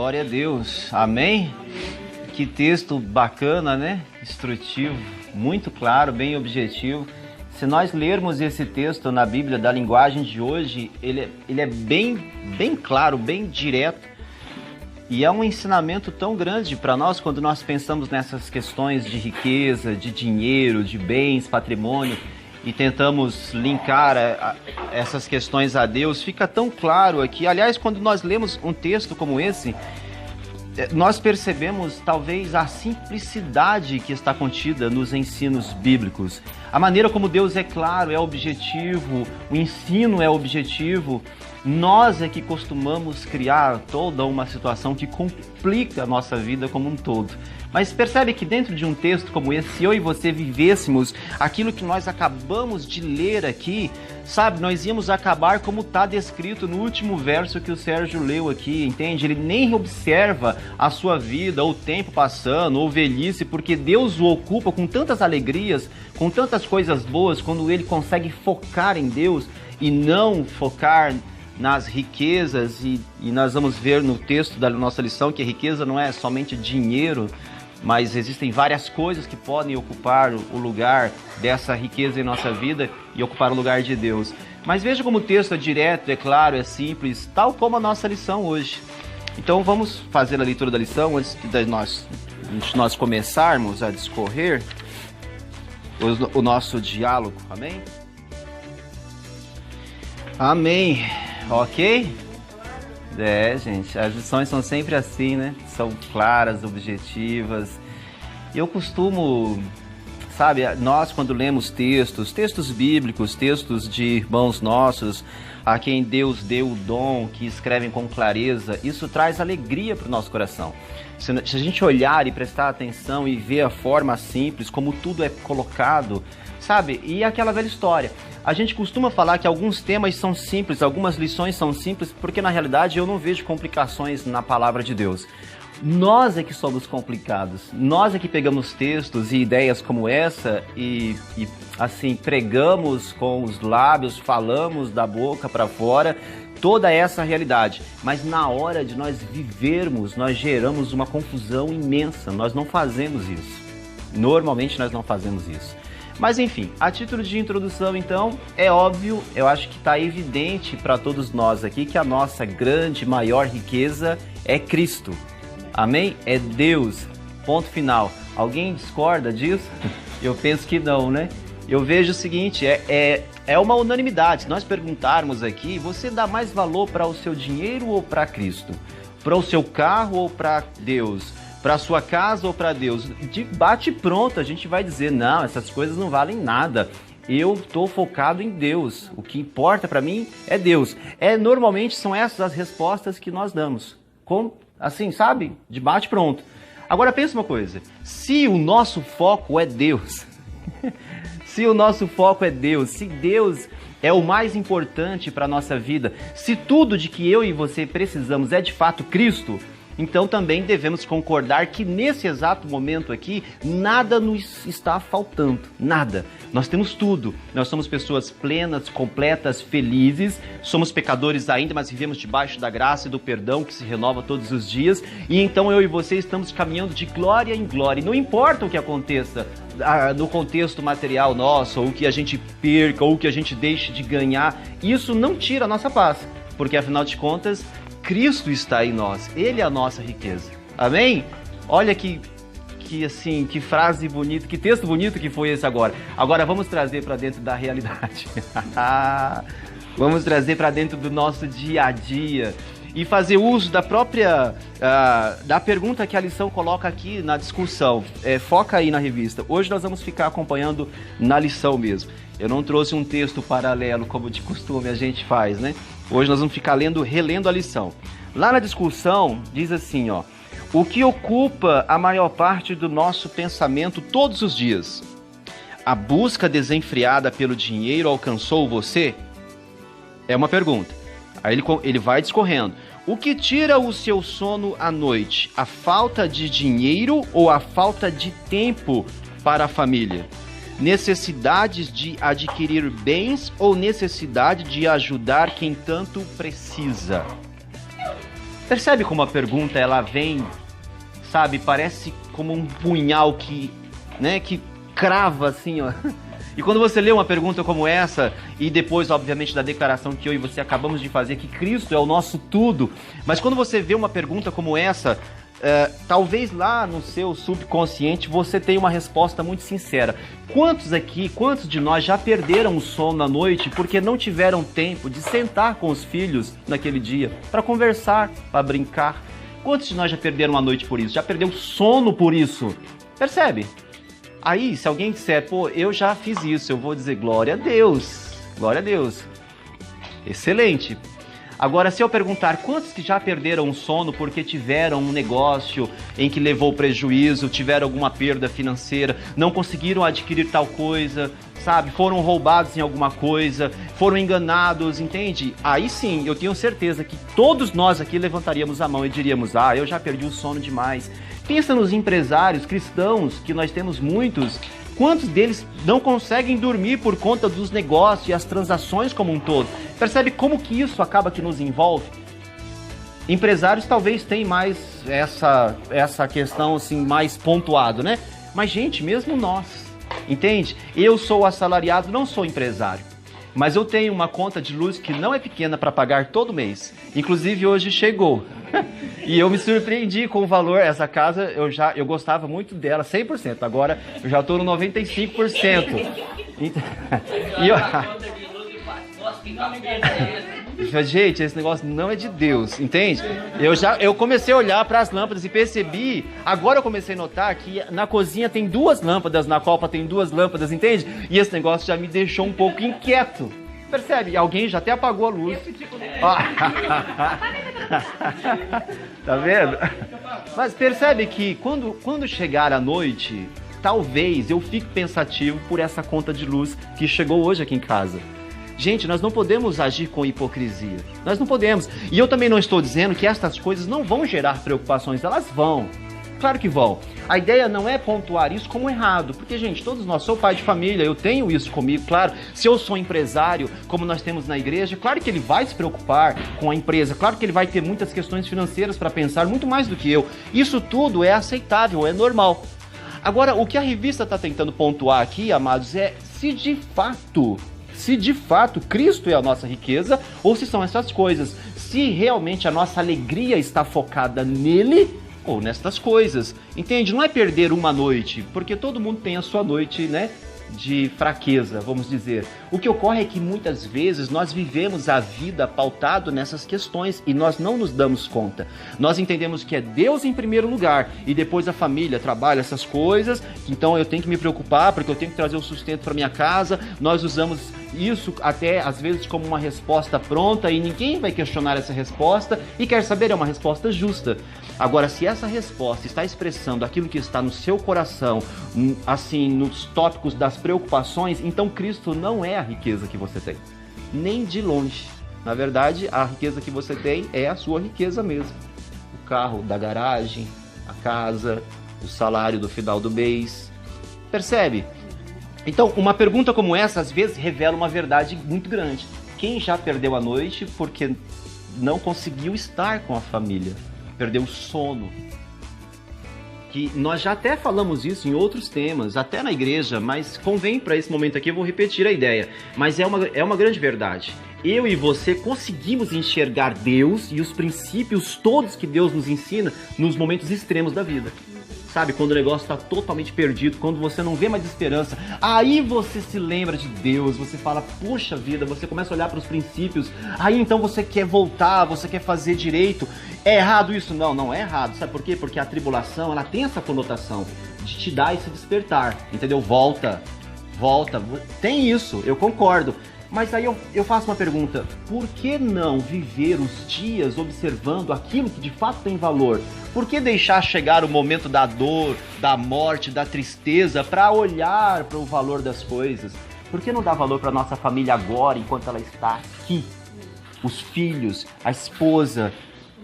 Glória a Deus. Amém? Que texto bacana, né? Instrutivo, muito claro, bem objetivo. Se nós lermos esse texto na Bíblia da linguagem de hoje, ele é bem claro, bem direto. E é um ensinamento tão grande para nós quando nós pensamos nessas questões de riqueza, de dinheiro, de bens, patrimônio, e tentamos linkar essas questões a Deus. Fica tão claro aqui. Aliás, quando nós lemos um texto como esse, nós percebemos talvez a simplicidade que está contida nos ensinos bíblicos. A maneira como Deus é claro, é objetivo, o ensino é objetivo. Nós é que costumamos criar toda uma situação que complica a nossa vida como um todo. Mas percebe que dentro de um texto como esse, se eu e você vivêssemos aquilo que nós acabamos de ler aqui, sabe, nós íamos acabar como está descrito no último verso que o Sérgio leu aqui, entende? Ele nem observa a sua vida, ou o tempo passando, ou velhice, porque Deus o ocupa com tantas alegrias, com tantas coisas boas, quando ele consegue focar em Deus e não focar nas riquezas. E nós vamos ver no texto da nossa lição que a riqueza não é somente dinheiro, mas existem várias coisas que podem ocupar o lugar dessa riqueza em nossa vida e ocupar o lugar de Deus. Mas veja como o texto é direto, é claro, é simples, tal como a nossa lição hoje. Então vamos fazer a leitura da lição antes de nós começarmos a discorrer o nosso diálogo, amém? Amém, ok? Gente, as lições são sempre assim, né? São claras, objetivas. Eu costumo, sabe, nós quando lemos textos bíblicos, textos de irmãos nossos, a quem Deus deu o dom, que escrevem com clareza, isso traz alegria para o nosso coração. Se a gente olhar e prestar atenção e ver a forma simples, como tudo é colocado, sabe? E aquela velha história. A gente costuma falar que alguns temas são simples, algumas lições são simples, porque na realidade eu não vejo complicações na palavra de Deus. Nós é que somos complicados. Nós é que pegamos textos e ideias como essa e assim, pregamos com os lábios, falamos da boca para fora toda essa realidade. Mas na hora de nós vivermos, nós geramos uma confusão imensa. Nós não fazemos isso. Normalmente nós não fazemos isso. Mas enfim, a título de introdução então, é óbvio, eu acho que está evidente para todos nós aqui que a nossa grande, maior riqueza é Cristo. Amém? É Deus. Ponto final. Alguém discorda disso? Eu penso que não, né? Eu vejo o seguinte, é uma unanimidade. Se nós perguntarmos aqui, você dá mais valor para o seu dinheiro ou para Cristo? Para o seu carro ou para Deus? Para a sua casa ou para Deus? De bate pronto, a gente vai dizer, não, essas coisas não valem nada. Eu estou focado em Deus. O que importa para mim é Deus. Normalmente são essas as respostas que nós damos. Assim, sabe? De bate pronto. Agora pensa uma coisa. Se o nosso foco é Deus, se o nosso foco é Deus, se Deus é o mais importante para a nossa vida, se tudo de que eu e você precisamos é de fato Cristo, então também devemos concordar que nesse exato momento aqui, nada nos está faltando, nada. Nós temos tudo. Nós somos pessoas plenas, completas, felizes, somos pecadores ainda, mas vivemos debaixo da graça e do perdão que se renova todos os dias. E então eu e você estamos caminhando de glória em glória. E não importa o que aconteça no contexto material nosso, ou o que a gente perca, ou o que a gente deixe de ganhar, isso não tira a nossa paz, porque afinal de contas, Cristo está em nós, Ele é a nossa riqueza. Amém? Olha que frase bonita, que texto bonito que foi esse agora. Agora vamos trazer para dentro da realidade. Vamos trazer para dentro do nosso dia a dia e fazer uso da própria da pergunta que a lição coloca aqui na discussão. Foca aí na revista. Hoje nós vamos ficar acompanhando na lição mesmo. Eu não trouxe um texto paralelo como de costume a gente faz, né? Hoje nós vamos ficar relendo a lição. Lá na discussão diz assim, ó: o que ocupa a maior parte do nosso pensamento todos os dias? A busca desenfreada pelo dinheiro alcançou você? É uma pergunta. Aí ele vai discorrendo. O que tira o seu sono à noite? A falta de dinheiro ou a falta de tempo para a família? Necessidades de adquirir bens ou necessidade de ajudar quem tanto precisa? Percebe como a pergunta ela vem, sabe, parece como um punhal que crava assim, ó. E quando você lê uma pergunta como essa, e depois, obviamente, da declaração que eu e você acabamos de fazer, que Cristo é o nosso tudo, mas quando você vê uma pergunta como essa, talvez lá no seu subconsciente você tenha uma resposta muito sincera. Quantos de nós já perderam o sono à noite porque não tiveram tempo de sentar com os filhos naquele dia, para conversar, para brincar? Quantos de nós já perderam a noite por isso? Já perdeu sono por isso? Percebe? Aí, se alguém disser, pô, eu já fiz isso, eu vou dizer, glória a Deus, glória a Deus. Excelente. Agora, se eu perguntar, quantos que já perderam o sono porque tiveram um negócio em que levou prejuízo, tiveram alguma perda financeira, não conseguiram adquirir tal coisa, sabe? Foram roubados em alguma coisa, foram enganados, entende? Aí sim, eu tenho certeza que todos nós aqui levantaríamos a mão e diríamos, eu já perdi o sono demais. Pensa nos empresários cristãos, que nós temos muitos. Quantos deles não conseguem dormir por conta dos negócios e as transações como um todo? Percebe como que isso acaba que nos envolve? Empresários talvez tenham mais essa questão assim, mais pontuado, né? Mas gente, mesmo nós, entende? Eu sou assalariado, não sou empresário. Mas eu tenho uma conta de luz que não é pequena para pagar todo mês. Inclusive hoje chegou. E eu me surpreendi com o valor. Essa casa eu gostava muito dela, 100%. Agora eu já estou no 95%. E gente, esse negócio não é de Deus, entende? Eu comecei a olhar para as lâmpadas e percebi, agora eu comecei a notar que na cozinha tem 2 lâmpadas, na copa tem 2 lâmpadas, entende? E esse negócio já me deixou um pouco inquieto. Percebe? Alguém já até apagou a luz. Tá vendo? Mas percebe que quando chegar a noite, talvez eu fique pensativo por essa conta de luz que chegou hoje aqui em casa. Gente, nós não podemos agir com hipocrisia. Nós não podemos. E eu também não estou dizendo que estas coisas não vão gerar preocupações. Elas vão. Claro que vão. A ideia não é pontuar isso como errado. Porque, gente, todos nós, sou pai de família, eu tenho isso comigo, claro. Se eu sou empresário, como nós temos na igreja, claro que ele vai se preocupar com a empresa. Claro que ele vai ter muitas questões financeiras para pensar, muito mais do que eu. Isso tudo é aceitável, é normal. Agora, o que a revista está tentando pontuar aqui, amados, é se de fato Cristo é a nossa riqueza ou se são essas coisas. Se realmente a nossa alegria está focada nele ou nestas coisas. Entende? Não é perder uma noite, porque todo mundo tem a sua noite, né, de fraqueza, vamos dizer. O que ocorre é que muitas vezes nós vivemos a vida pautado nessas questões e nós não nos damos conta. Nós entendemos que é Deus em primeiro lugar e depois a família, trabalho, essas coisas, então eu tenho que me preocupar porque eu tenho que trazer o sustento para minha casa. Nós usamos isso até às vezes como uma resposta pronta e ninguém vai questionar essa resposta e quer saber, é uma resposta justa. Agora, se essa resposta está expressando aquilo que está no seu coração, assim, nos tópicos das preocupações, então Cristo não é a riqueza que você tem, nem de longe. Na verdade, a riqueza que você tem é a sua riqueza mesmo. O carro da garagem, a casa, o salário do final do mês. Percebe? Então, uma pergunta como essa, às vezes, revela uma verdade muito grande. Quem já perdeu a noite porque não conseguiu estar com a família? Perdeu o sono. Que nós já até falamos isso em outros temas, até na igreja, mas convém para esse momento aqui, eu vou repetir a ideia. Mas é uma grande verdade. Eu e você conseguimos enxergar Deus e os princípios todos que Deus nos ensina nos momentos extremos da vida. Sabe, quando o negócio está totalmente perdido, quando você não vê mais esperança, aí você se lembra de Deus, você fala, puxa vida, você começa a olhar para os princípios, aí então você quer voltar, você quer fazer direito. É errado isso? Não, não é errado. Sabe por quê? Porque a tribulação, ela tem essa conotação de te dar esse despertar, entendeu? Volta, tem isso, eu concordo. Mas aí eu faço uma pergunta, por que não viver os dias observando aquilo que de fato tem valor? Por que deixar chegar o momento da dor, da morte, da tristeza para olhar para o valor das coisas? Por que não dar valor para nossa família agora, enquanto ela está aqui? Os filhos, a esposa.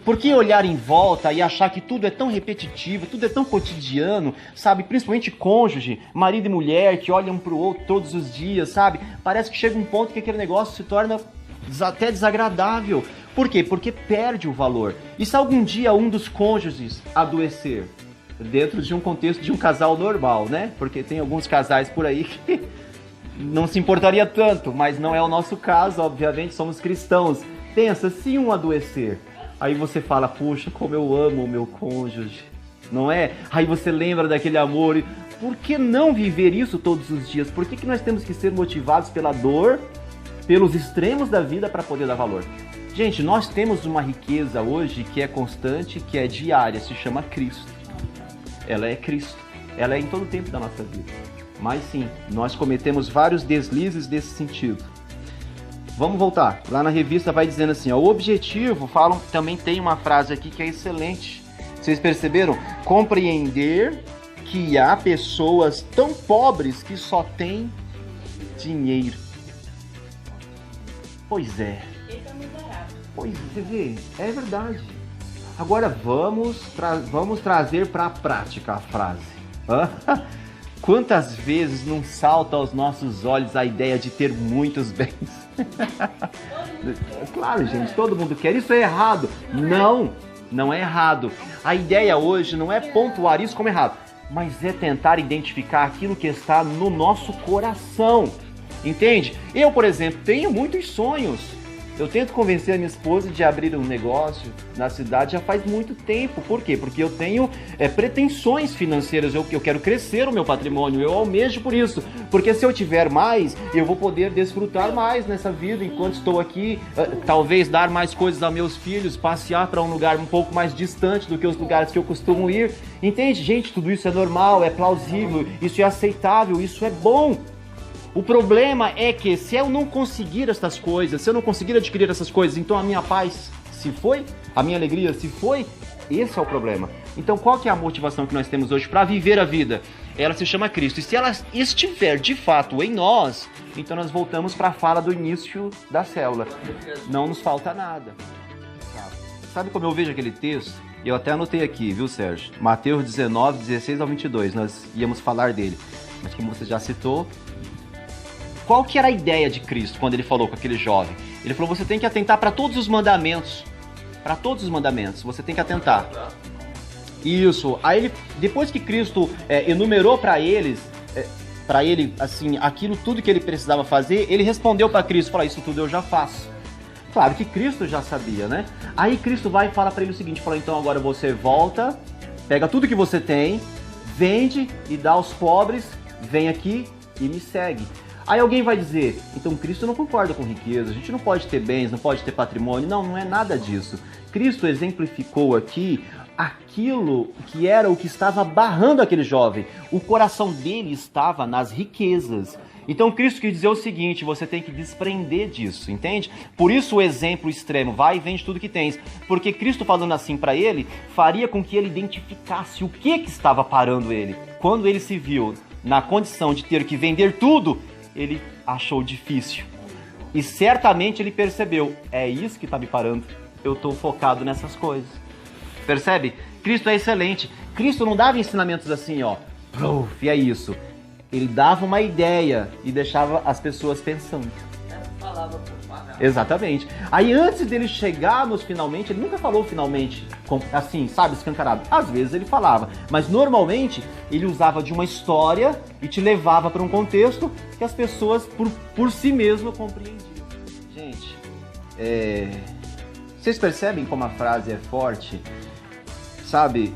Por que olhar em volta e achar que tudo é tão repetitivo, tudo é tão cotidiano, sabe? Principalmente cônjuge, marido e mulher que olham um pro outro todos os dias, sabe? Parece que chega um ponto que aquele negócio se torna até desagradável. Por quê? Porque perde o valor. E se algum dia um dos cônjuges adoecer, dentro de um contexto de um casal normal, né? Porque tem alguns casais por aí que não se importaria tanto, mas não é o nosso caso, obviamente, somos cristãos. Pensa, se um adoecer, aí você fala, puxa, como eu amo o meu cônjuge, não é? Aí você lembra daquele amor. Por que não viver isso todos os dias? Por que nós temos que ser motivados pela dor, pelos extremos da vida para poder dar valor? Gente, nós temos uma riqueza hoje que é constante, que é diária, se chama Cristo. Ela é Cristo. Ela é em todo o tempo da nossa vida. Mas sim, nós cometemos vários deslizes desse sentido. Vamos voltar. Lá na revista vai dizendo assim, ó, o objetivo, também tem uma frase aqui que é excelente. Vocês perceberam? Compreender que há pessoas tão pobres que só têm dinheiro. Pois é. Pois você vê, é verdade. Agora vamos trazer para a prática a frase. Quantas vezes não salta aos nossos olhos a ideia de ter muitos bens? Claro, gente, todo mundo quer. Isso é errado. Não é errado. A ideia hoje não é pontuar isso como errado, mas é tentar identificar aquilo que está no nosso coração. Entende? Eu, por exemplo, tenho muitos sonhos. Eu tento convencer a minha esposa de abrir um negócio na cidade já faz muito tempo. Por quê? Porque eu tenho pretensões financeiras, eu quero crescer o meu patrimônio, eu almejo por isso. Porque se eu tiver mais, eu vou poder desfrutar mais nessa vida enquanto estou aqui, talvez dar mais coisas aos meus filhos, passear para um lugar um pouco mais distante do que os lugares que eu costumo ir. Entende? Gente, tudo isso é normal, é plausível, isso é aceitável, isso é bom. O problema é que se eu não conseguir essas coisas, se eu não conseguir adquirir essas coisas, então a minha paz se foi, a minha alegria se foi, esse é o problema. Então qual que é a motivação que nós temos hoje para viver a vida? Ela se chama Cristo. E se ela estiver de fato em nós, então nós voltamos para a fala do início da célula. Não nos falta nada. Sabe como eu vejo aquele texto? Eu até anotei aqui, viu, Sérgio? Mateus 19, 16 ao 22, nós íamos falar dele. Mas como você já citou, qual que era a ideia de Cristo quando ele falou com aquele jovem? Ele falou, você tem que atentar para todos os mandamentos. Para todos os mandamentos, você tem que atentar. Isso. Aí, depois que Cristo enumerou para ele, assim, aquilo tudo que ele precisava fazer, ele respondeu para Cristo, falou, isso tudo eu já faço. Claro que Cristo já sabia, né? Aí Cristo vai e fala para ele o seguinte, fala, então agora você volta, pega tudo que você tem, vende e dá aos pobres, vem aqui e me segue. Aí alguém vai dizer, então Cristo não concorda com riqueza, a gente não pode ter bens, não pode ter patrimônio. Não é nada disso. Cristo exemplificou aqui aquilo que era o que estava barrando aquele jovem. O coração dele estava nas riquezas. Então Cristo quis dizer o seguinte, você tem que desprender disso, entende? Por isso o exemplo extremo, vai e vende tudo que tens. Porque Cristo falando assim para ele, faria com que ele identificasse o que estava parando ele. Quando ele se viu na condição de ter que vender tudo, ele achou difícil. E certamente ele percebeu, é isso que está me parando. Eu estou focado nessas coisas. Percebe? Cristo é excelente. Cristo não dava ensinamentos assim, ó. E é isso. Ele dava uma ideia e deixava as pessoas pensando. Falava por palavra. Exatamente. Aí antes dele chegar nos finalmente, ele nunca falou finalmente, assim, sabe, escancarado. Às vezes ele falava, mas normalmente ele usava de uma história e te levava para um contexto que as pessoas por si mesmas compreendiam. Gente, vocês percebem como a frase é forte? Sabe,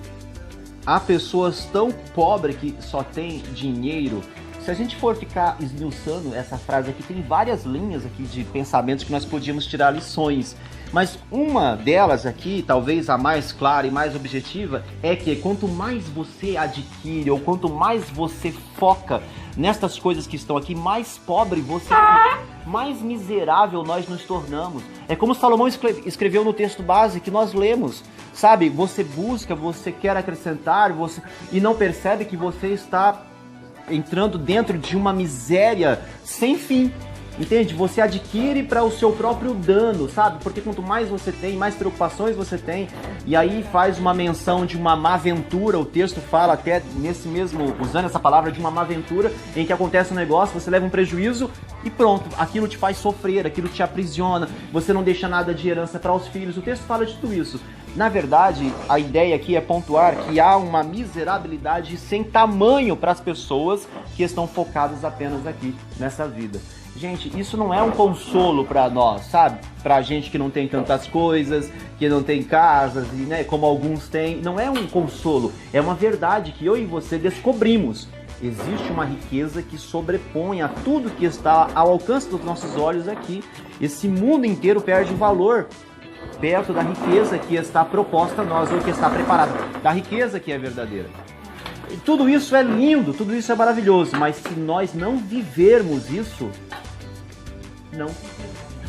há pessoas tão pobres que só têm dinheiro. Se a gente for ficar esmiuçando essa frase aqui, tem várias linhas aqui de pensamentos que nós podíamos tirar lições. Mas uma delas aqui, talvez a mais clara e mais objetiva, é que quanto mais você adquire ou quanto mais você foca nestas coisas que estão aqui, mais pobre você fica, mais miserável nós nos tornamos. É como Salomão escreveu no texto base que nós lemos. Sabe, você busca, você quer acrescentar, e não percebe que você está entrando dentro de uma miséria sem fim. Entende? Você adquire para o seu próprio dano, sabe? Porque quanto mais você tem, mais preocupações você tem. E aí faz uma menção de uma má aventura. O texto fala até nesse mesmo, usando essa palavra de uma má aventura, em que acontece um negócio, você leva um prejuízo e pronto. Aquilo te faz sofrer, aquilo te aprisiona. Você não deixa nada de herança para os filhos. O texto fala de tudo isso. Na verdade, a ideia aqui é pontuar que há uma miserabilidade sem tamanho para as pessoas que estão focadas apenas aqui nessa vida. Gente, isso não é um consolo para nós, sabe? Pra gente que não tem tantas coisas, que não tem casas, e, né, como alguns têm. Não é um consolo, é uma verdade que eu e você descobrimos. Existe uma riqueza que sobrepõe a tudo que está ao alcance dos nossos olhos aqui. Esse mundo inteiro perde valor perto da riqueza que está proposta a nós, ou que está preparada, da riqueza que é verdadeira. E tudo isso é lindo, tudo isso é maravilhoso, mas se nós não vivermos isso,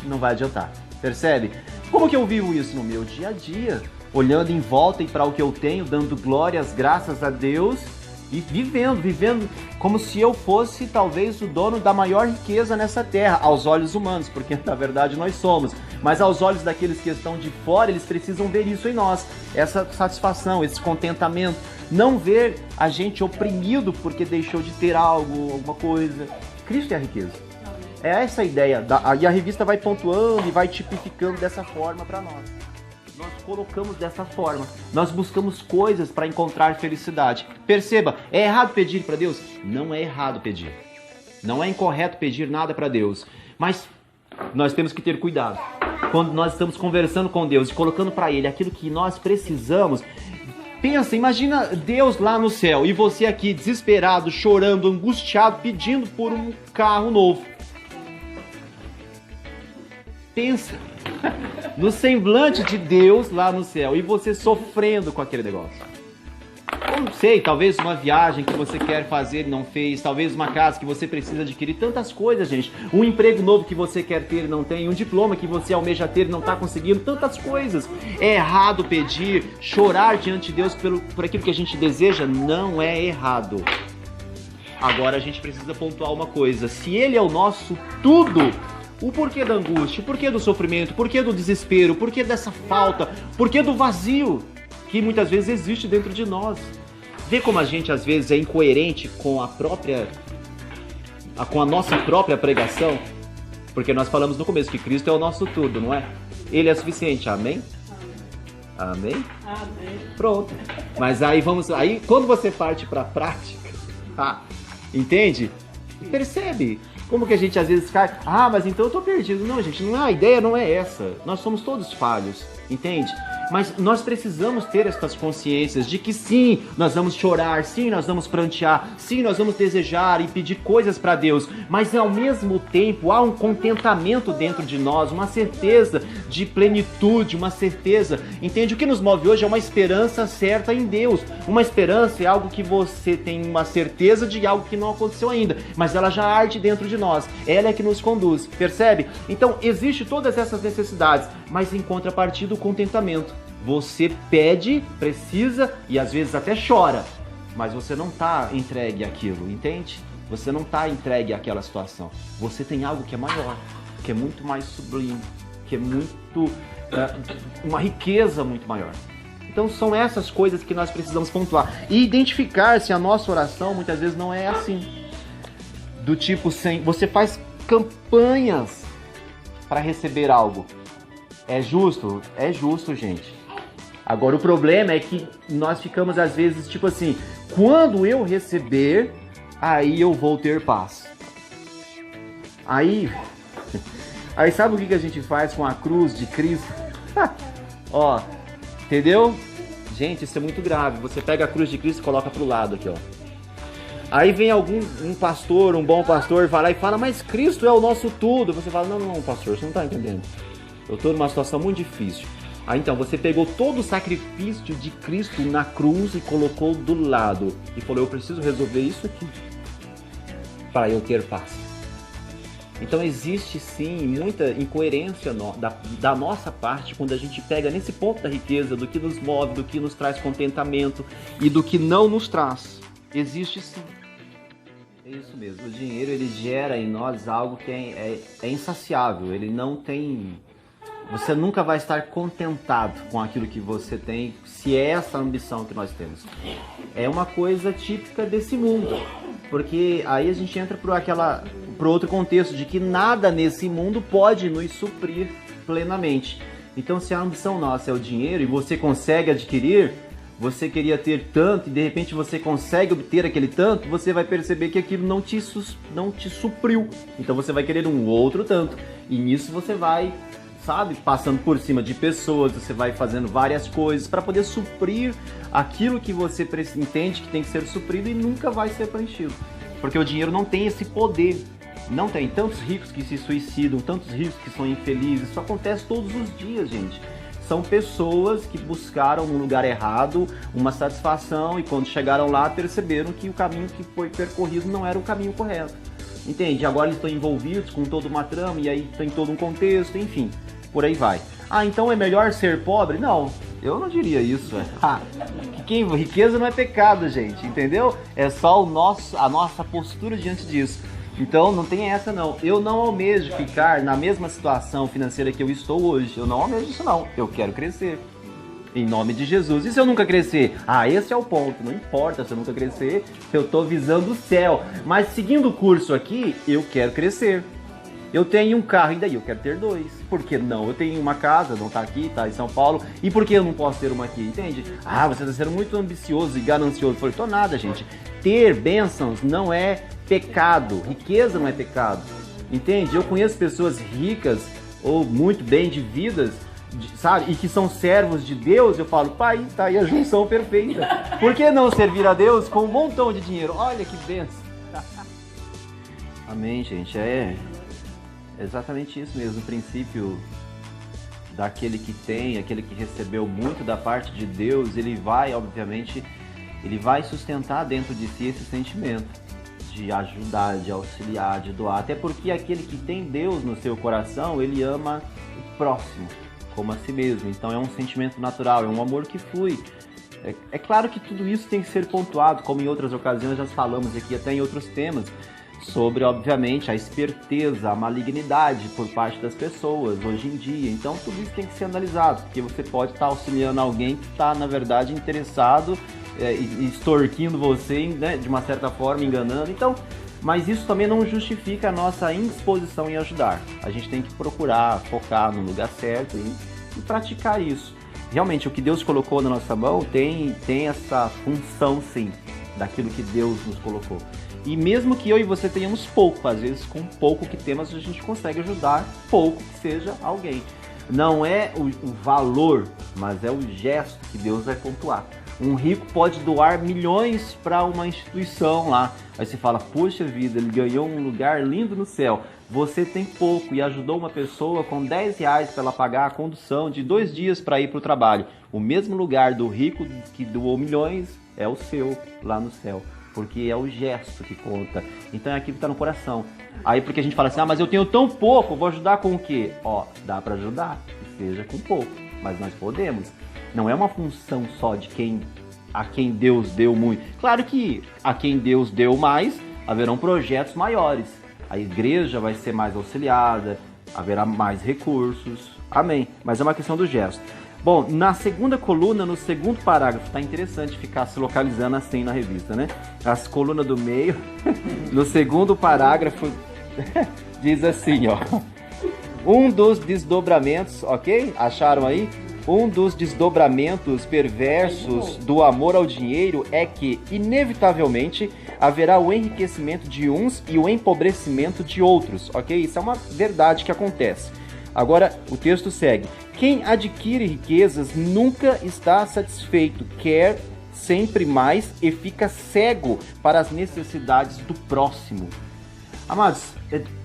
não vai adiantar, percebe? Como que eu vivo isso no meu dia a dia? Olhando em volta e para o que eu tenho, dando glórias, graças a Deus e vivendo como se eu fosse talvez o dono da maior riqueza nessa terra, aos olhos humanos, porque na verdade nós somos, mas aos olhos daqueles que estão de fora, eles precisam ver isso em nós, essa satisfação, esse contentamento, não ver a gente oprimido porque deixou de ter algo, alguma coisa. Cristo é a riqueza. É essa a ideia, e a revista vai pontuando e vai tipificando dessa forma para nós. Nós colocamos dessa forma, nós buscamos coisas para encontrar felicidade. Perceba, é errado pedir para Deus? Não é errado pedir. Não é incorreto pedir nada para Deus. Mas nós temos que ter cuidado. Quando nós estamos conversando com Deus e colocando para Ele aquilo que nós precisamos, pensa, imagina Deus lá no céu e você aqui desesperado, chorando, angustiado, pedindo por um carro novo. Pensa no semblante de Deus lá no céu e você sofrendo com aquele negócio. Eu não sei, talvez uma viagem que você quer fazer e não fez, talvez uma casa que você precisa adquirir, tantas coisas, gente. Um emprego novo que você quer ter e não tem, um diploma que você almeja ter e não está conseguindo, tantas coisas. É errado pedir, chorar diante de Deus por aquilo que a gente deseja? Não é errado. Agora a gente precisa pontuar uma coisa, se Ele é o nosso tudo, o porquê da angústia, o porquê do sofrimento, o porquê do desespero, o porquê dessa falta, o porquê do vazio que muitas vezes existe dentro de nós. Vê como a gente às vezes é incoerente com a nossa própria pregação, porque nós falamos no começo que Cristo é o nosso tudo, não é? Ele é suficiente, amém? Amém? Amém. Pronto. Mas aí quando você parte para a prática, entende? Percebe? Como que a gente às vezes cai, mas então eu tô perdido. Não, gente, a ideia não é essa. Nós somos todos falhos, entende? Mas nós precisamos ter estas consciências de que sim, nós vamos chorar, sim, nós vamos prantear, sim, nós vamos desejar e pedir coisas para Deus, mas ao mesmo tempo há um contentamento dentro de nós, uma certeza de plenitude, uma certeza, entende? O que nos move hoje é uma esperança certa em Deus. Uma esperança é algo que você tem uma certeza de algo que não aconteceu ainda, mas ela já arde dentro de nós, ela é que nos conduz, percebe? Então existe todas essas necessidades, mas em contrapartida o contentamento. Você pede, precisa e às vezes até chora, mas você não está entregue àquilo, entende? Você não está entregue àquela situação. Você tem algo que é maior, que é muito mais sublime, que é muito uma riqueza muito maior. Então são essas coisas que nós precisamos pontuar e identificar se a nossa oração muitas vezes não é assim, do tipo você faz campanhas para receber algo. É justo? É justo, gente. Agora o problema é que nós ficamos às vezes tipo assim, quando eu receber, aí eu vou ter paz. Aí sabe o que a gente faz com a cruz de Cristo? Ó, entendeu? Gente, isso é muito grave. Você pega a cruz de Cristo e coloca pro lado aqui, ó. Aí vem um pastor, um bom pastor, vai lá e fala, mas Cristo é o nosso tudo. Você fala, não, pastor, você não tá entendendo. Eu tô numa situação muito difícil. Aí então, você pegou todo o sacrifício de Cristo na cruz e colocou do lado. E falou, eu preciso resolver isso aqui para eu ter paz. Então existe sim muita incoerência da nossa parte quando a gente pega nesse ponto da riqueza, do que nos move, do que nos traz contentamento e do que não nos traz. Existe sim. É isso mesmo, o dinheiro ele gera em nós algo que é insaciável, ele não tem... Você nunca vai estar contentado com aquilo que você tem, se é essa a ambição que nós temos. É uma coisa típica desse mundo, porque aí a gente entra por outro contexto de que nada nesse mundo pode nos suprir plenamente. Então, se a ambição nossa é o dinheiro e você consegue adquirir, você queria ter tanto e de repente você consegue obter aquele tanto, você vai perceber que aquilo não te supriu. Então você vai querer um outro tanto. E nisso você vai, sabe, passando por cima de pessoas, você vai fazendo várias coisas para poder suprir aquilo que você entende que tem que ser suprido e nunca vai ser preenchido. Porque o dinheiro não tem esse poder. Não tem tantos ricos que se suicidam, tantos ricos que são infelizes. Isso acontece todos os dias, gente. São pessoas que buscaram no lugar errado uma satisfação e quando chegaram lá perceberam que o caminho que foi percorrido não era o caminho correto. Entende? Agora eles estão envolvidos com toda uma trama e aí tem todo um contexto, enfim, por aí vai. Ah, então é melhor ser pobre? Não, eu não diria isso. Riqueza não é pecado, gente, entendeu? É só a nossa postura diante disso. Então não tem essa não. Eu não almejo ficar na mesma situação financeira que eu estou hoje. Eu não almejo isso não. Eu quero crescer. Em nome de Jesus. E se eu nunca crescer? Ah, esse é o ponto. Não importa se eu nunca crescer. Eu estou visando o céu. Mas seguindo o curso aqui, eu quero crescer. Eu tenho um carro e daí eu quero ter 2. Por que não? Eu tenho uma casa, não está aqui, está em São Paulo. E por que eu não posso ter uma aqui? Entende? Ah, você está sendo muito ambicioso e ganancioso. Eu falei, tô nada, gente. Ter bênçãos não é pecado. Riqueza não é pecado. Entende? Eu conheço pessoas ricas ou muito bem de vidas, sabe? E que são servos de Deus. Eu falo, pai, tá aí a junção perfeita. Por que não servir a Deus com um montão de dinheiro? Olha que bênção. Amém, gente. É exatamente isso mesmo. O princípio daquele que tem, aquele que recebeu muito da parte de Deus, ele vai, obviamente, ele vai sustentar dentro de si esse sentimento de ajudar, de auxiliar, de doar. Até porque aquele que tem Deus no seu coração, ele ama o próximo como a si mesmo. Então é um sentimento natural, é um amor que flui. É claro que tudo isso tem que ser pontuado, como em outras ocasiões já falamos aqui, até em outros temas, sobre, obviamente, a esperteza, a malignidade por parte das pessoas hoje em dia. Então tudo isso tem que ser analisado, porque você pode estar auxiliando alguém que está, na verdade, interessado, extorquindo você, né, de uma certa forma, enganando. Então, mas isso também não justifica a nossa indisposição em ajudar. A gente tem que procurar focar no lugar certo e praticar isso. Realmente, o que Deus colocou na nossa mão tem essa função, sim, daquilo que Deus nos colocou. E mesmo que eu e você tenhamos pouco, às vezes com pouco que temos a gente consegue ajudar pouco que seja alguém. Não é o valor, mas é o gesto que Deus vai pontuar. Um rico pode doar milhões para uma instituição lá. Aí você fala, poxa vida, ele ganhou um lugar lindo no céu. Você tem pouco e ajudou uma pessoa com R$10 para ela pagar a condução de 2 dias para ir para o trabalho. O mesmo lugar do rico que doou milhões é o seu lá no céu. Porque é o gesto que conta. Então é aquilo que está no coração. Aí porque a gente fala assim, mas eu tenho tão pouco, vou ajudar com o quê? Dá para ajudar, que seja com pouco, mas nós podemos. Não é uma função só de a quem Deus deu muito. Claro que a quem Deus deu mais, haverão projetos maiores. A igreja vai ser mais auxiliada, haverá mais recursos. Amém. Mas é uma questão do gesto. Bom, na segunda coluna, no segundo parágrafo, tá interessante ficar se localizando assim na revista, né? As colunas do meio, no segundo parágrafo, diz assim, ó. Um dos desdobramentos, ok? Acharam aí? Um dos desdobramentos perversos do amor ao dinheiro é que, inevitavelmente, haverá o enriquecimento de uns e o empobrecimento de outros, ok? Isso é uma verdade que acontece. Agora, o texto segue. Quem adquire riquezas nunca está satisfeito, quer sempre mais e fica cego para as necessidades do próximo. Amados,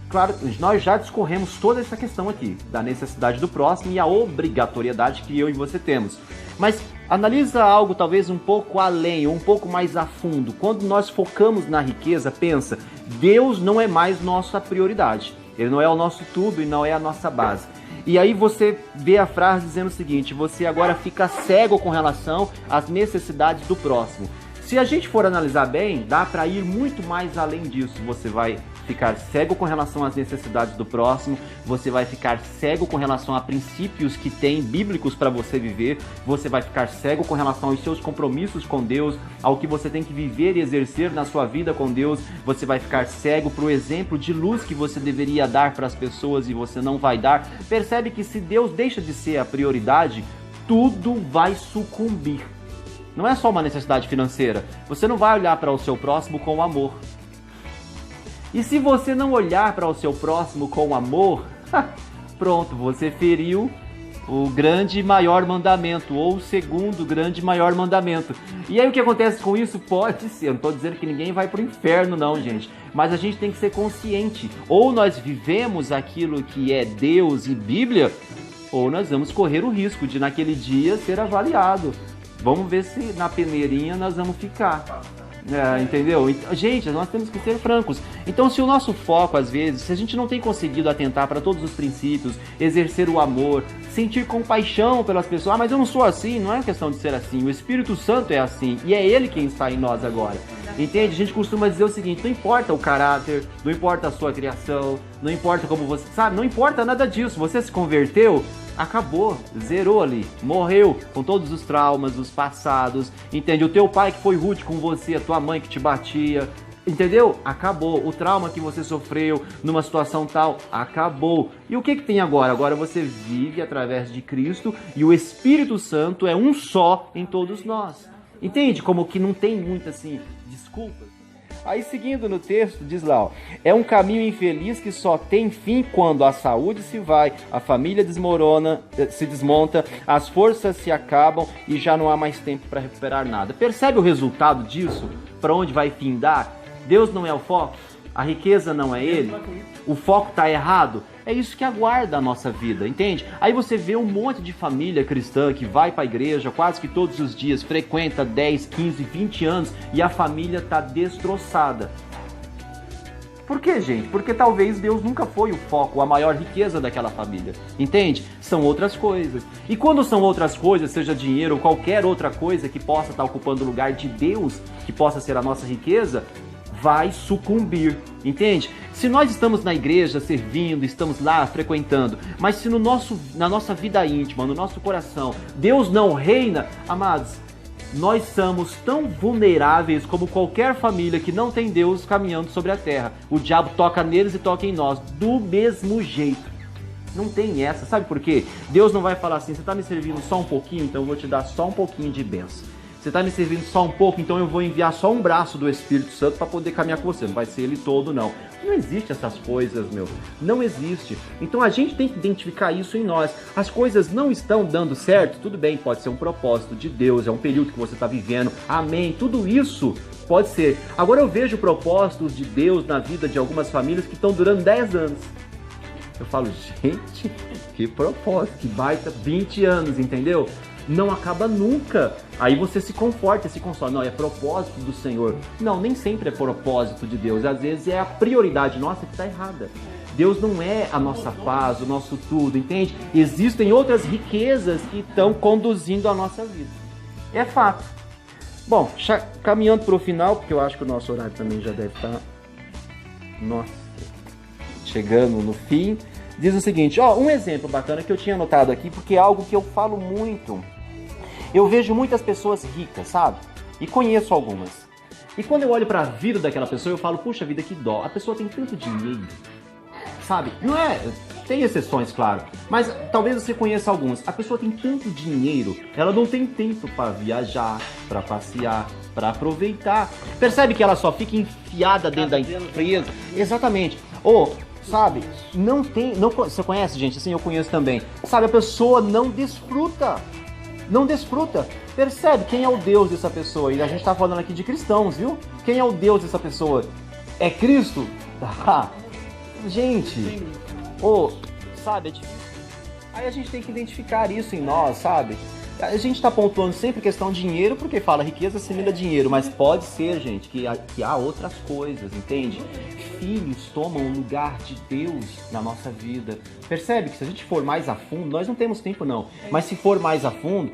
claro, nós já discorremos toda essa questão aqui, da necessidade do próximo e a obrigatoriedade que eu e você temos. Mas analisa algo talvez um pouco além, ou um pouco mais a fundo. Quando nós focamos na riqueza, pensa, Deus não é mais nossa prioridade. Ele não é o nosso tudo e não é a nossa base. E aí você vê a frase dizendo o seguinte, você agora fica cego com relação às necessidades do próximo. Se a gente for analisar bem, dá para ir muito mais além disso. Você vai ficar cego com relação às necessidades do próximo, você vai ficar cego com relação a princípios que tem bíblicos para você viver, você vai ficar cego com relação aos seus compromissos com Deus, ao que você tem que viver e exercer na sua vida com Deus, você vai ficar cego para o exemplo de luz que você deveria dar para as pessoas e você não vai dar. Percebe que se Deus deixa de ser a prioridade, tudo vai sucumbir. Não é só uma necessidade financeira, você não vai olhar para o seu próximo com amor. E se você não olhar para o seu próximo com amor, pronto, você feriu o grande e maior mandamento, ou o segundo grande e maior mandamento. E aí o que acontece com isso? Pode ser, eu não estou dizendo que ninguém vai para o inferno não, gente. Mas a gente tem que ser consciente. Ou nós vivemos aquilo que é Deus e Bíblia, ou nós vamos correr o risco de naquele dia ser avaliado. Vamos ver se na peneirinha nós vamos ficar. Entendeu? Gente, nós temos que ser francos. Então, se o nosso foco, às vezes, se a gente não tem conseguido atentar para todos os princípios, exercer o amor, sentir compaixão pelas pessoas, mas eu não sou assim, não é questão de ser assim, o Espírito Santo é assim, e é Ele quem está em nós agora. Entende? A gente costuma dizer o seguinte, não importa o caráter, não importa a sua criação, não importa como você, sabe, não importa nada disso, você se converteu, acabou, zerou ali, morreu com todos os traumas, os passados, entende? O teu pai que foi rude com você, a tua mãe que te batia, entendeu? Acabou. O trauma que você sofreu numa situação tal, acabou. E o que tem agora? Agora você vive através de Cristo e o Espírito Santo é um só em todos nós. Entende? Como que não tem muito assim, desculpas. Aí seguindo no texto, diz lá, ó, é um caminho infeliz que só tem fim quando a saúde se vai, a família se desmonta, as forças se acabam e já não há mais tempo para recuperar nada. Percebe o resultado disso? Para onde vai findar? Deus não é o foco? A riqueza não é Ele? O foco está errado? É isso que aguarda a nossa vida, entende? Aí você vê um monte de família cristã que vai para a igreja quase que todos os dias, frequenta 10, 15, 20 anos e a família está destroçada. Por quê, gente? Porque talvez Deus nunca foi o foco, a maior riqueza daquela família, entende? São outras coisas. E quando são outras coisas, seja dinheiro ou qualquer outra coisa que possa estar ocupando o lugar de Deus, que possa ser a nossa riqueza, vai sucumbir, entende? Se nós estamos na igreja servindo, estamos lá frequentando, mas se na nossa vida íntima, no nosso coração, Deus não reina, amados, nós somos tão vulneráveis como qualquer família que não tem Deus caminhando sobre a terra. O diabo toca neles e toca em nós, do mesmo jeito. Não tem essa, sabe por quê? Deus não vai falar assim, você está me servindo só um pouquinho, então eu vou te dar só um pouquinho de bênção. Você está me servindo só um pouco, então eu vou enviar só um braço do Espírito Santo para poder caminhar com você. Não vai ser ele todo, não. Não existe essas coisas, meu. Não existe. Então a gente tem que identificar isso em nós. As coisas não estão dando certo, tudo bem, pode ser um propósito de Deus, é um período que você está vivendo. Amém. Tudo isso pode ser. Agora eu vejo propósitos de Deus na vida de algumas famílias que estão durando 10 anos. Eu falo, gente, que propósito, que baita, 20 anos, entendeu? Não acaba nunca. Aí você se conforta, se consola. Não, é propósito do Senhor. Não, nem sempre é propósito de Deus. Às vezes é a prioridade nossa que está errada. Deus não é a nossa paz, o nosso tudo, entende? Existem outras riquezas que estão conduzindo a nossa vida. É fato. Bom, caminhando para o final, porque eu acho que o nosso horário também já deve estar... Nossa, chegando no fim. Diz o seguinte, ó, um exemplo bacana que eu tinha anotado aqui, porque é algo que eu falo muito. Eu vejo muitas pessoas ricas, sabe? E conheço algumas. E quando eu olho para a vida daquela pessoa, eu falo, puxa vida, que dó. A pessoa tem tanto dinheiro, sabe? Não é... Tem exceções, claro. Mas talvez você conheça alguns. A pessoa tem tanto dinheiro, ela não tem tempo para viajar, para passear, para aproveitar. Percebe que ela só fica enfiada dentro da empresa? Exatamente. Sabe, não tem, não, você conhece, gente, assim, eu conheço também, sabe, a pessoa não desfruta, percebe quem é o Deus dessa pessoa, e a gente tá falando aqui de cristãos, viu, quem é o Deus dessa pessoa, é Cristo? Gente, sabe, é difícil, aí a gente tem que identificar isso em nós, sabe, a gente tá pontuando sempre questão de dinheiro, porque fala riqueza assimila dinheiro, mas pode ser, gente, que há outras coisas, entende? filhos tomam o lugar de Deus na nossa vida. Percebe que se a gente for mais a fundo, nós não temos tempo não, mas se for mais a fundo,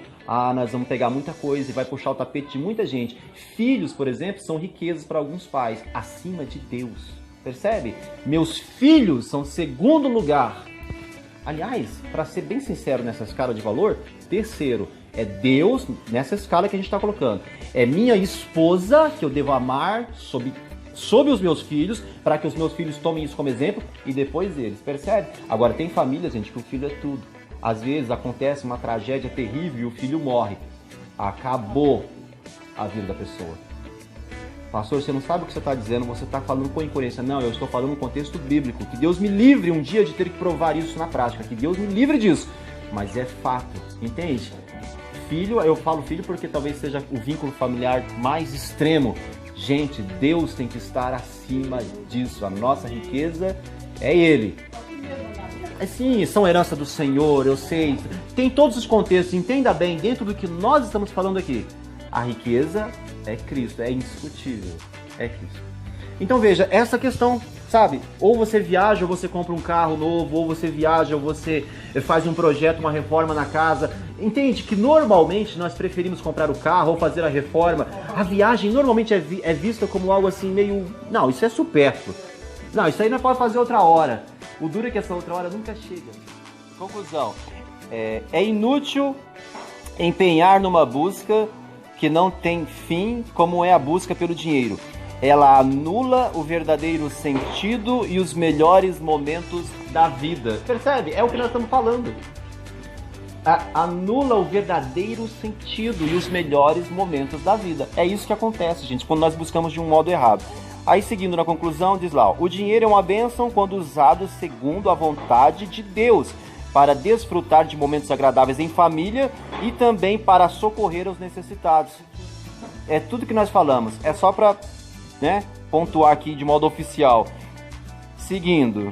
nós vamos pegar muita coisa e vai puxar o tapete de muita gente. Filhos, por exemplo, são riquezas para alguns pais, acima de Deus. Percebe? Meus filhos são segundo lugar. Aliás, para ser bem sincero nessa escala de valor, terceiro é Deus nessa escala que a gente está colocando. É minha esposa que eu devo amar sob os meus filhos, para que os meus filhos tomem isso como exemplo e depois eles. Percebe? Agora, tem família, gente, que o filho é tudo. Às vezes acontece uma tragédia terrível e o filho morre. Acabou a vida da pessoa. Pastor, você não sabe o que você está dizendo, você está falando com incoerência. Não, eu estou falando no contexto bíblico. Que Deus me livre um dia de ter que provar isso na prática. Que Deus me livre disso. Mas é fato, entende? Filho, eu falo filho porque talvez seja o vínculo familiar mais extremo. Gente, Deus tem que estar acima disso. A nossa riqueza é Ele. Sim, são herança do Senhor, eu sei. Tem todos os contextos, entenda bem, dentro do que nós estamos falando aqui. A riqueza é Cristo, é indiscutível, é Cristo. Então veja, essa questão, sabe? Ou você viaja, ou você compra um carro novo, ou você viaja, ou você faz um projeto, uma reforma na casa. Entende que normalmente nós preferimos comprar o carro ou fazer a reforma. A viagem normalmente é vista como algo assim meio... Não, isso é supérfluo. Não, isso aí não pode fazer outra hora. O duro é que essa outra hora nunca chega. Conclusão. É inútil empenhar numa busca que não tem fim, como é a busca pelo dinheiro. Ela anula o verdadeiro sentido e os melhores momentos da vida. Percebe? É o que nós estamos falando. Anula o verdadeiro sentido e os melhores momentos da vida. É isso que acontece, gente, quando nós buscamos de um modo errado. Aí, seguindo na conclusão, diz lá, o dinheiro é uma bênção quando usado segundo a vontade de Deus, para desfrutar de momentos agradáveis em família e também para socorrer os necessitados. É tudo que nós falamos, é só para pontuar aqui de modo oficial. Seguindo,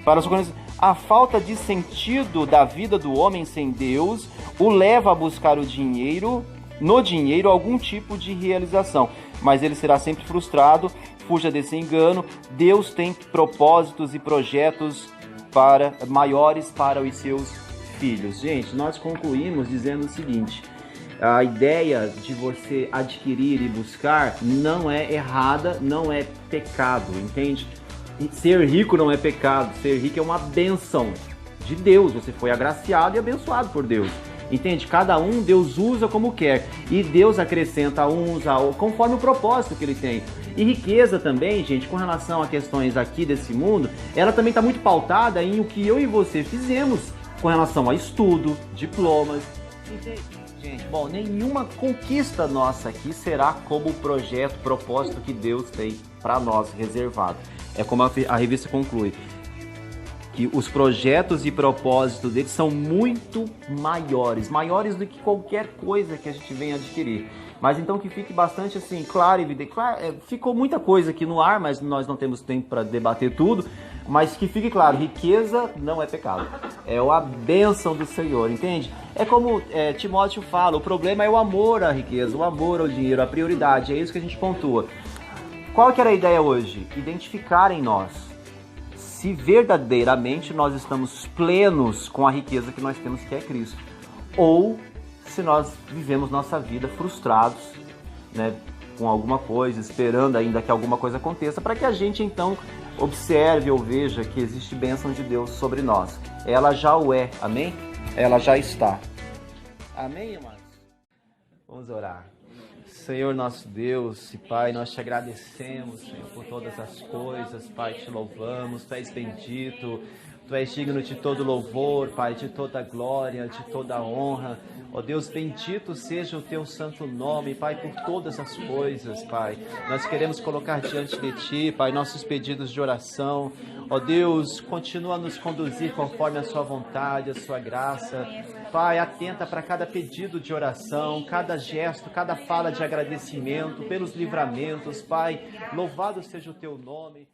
para socorrer, a falta de sentido da vida do homem sem Deus o leva a buscar no dinheiro algum tipo de realização, mas ele será sempre frustrado. Fuja desse engano. Deus tem propósitos e projetos maiores para os seus filhos. Gente, nós concluímos dizendo o seguinte: a ideia de você adquirir e buscar não é errada, não é pecado, entende? E ser rico não é pecado, ser rico é uma bênção de Deus. Você foi agraciado e abençoado por Deus. Entende? Cada um Deus usa como quer. E Deus acrescenta uns conforme o propósito que Ele tem. E riqueza também, gente, com relação a questões aqui desse mundo, ela também está muito pautada em o que eu e você fizemos com relação a estudo, diplomas. Entende? Gente, bom, nenhuma conquista nossa aqui será como o projeto, propósito que Deus tem para nós reservado. É como a revista conclui, que os projetos e propósitos deles são muito maiores do que qualquer coisa que a gente venha adquirir. Mas então que fique bastante assim, claro e evidente. Ficou muita coisa aqui no ar, mas nós não temos tempo para debater tudo. Mas que fique claro, riqueza não é pecado. É a bênção do Senhor, entende? É como Timóteo fala, o problema é o amor à riqueza, o amor ao dinheiro, a prioridade. É isso que a gente pontua. Qual que era a ideia hoje? Identificar em nós se verdadeiramente nós estamos plenos com a riqueza que nós temos, que é Cristo. Ou se nós vivemos nossa vida frustrados, com alguma coisa, esperando ainda que alguma coisa aconteça, para que a gente então observe ou veja que existe bênção de Deus sobre nós. Ela já o é, amém? Ela já está. Amém, amados? Vamos orar. Senhor nosso Deus e Pai, nós te agradecemos, Senhor, por todas as coisas, Pai, te louvamos, Tu és bendito, Tu és digno de todo louvor, Pai, de toda glória, de toda honra. Ó Deus, bendito seja o Teu santo nome, Pai, por todas as coisas, Pai. Nós queremos colocar diante de Ti, Pai, nossos pedidos de oração. Ó Deus, continua a nos conduzir conforme a Sua vontade, a Sua graça. Pai, atenta para cada pedido de oração, cada gesto, cada fala de agradecimento pelos livramentos, Pai. Louvado seja o Teu nome.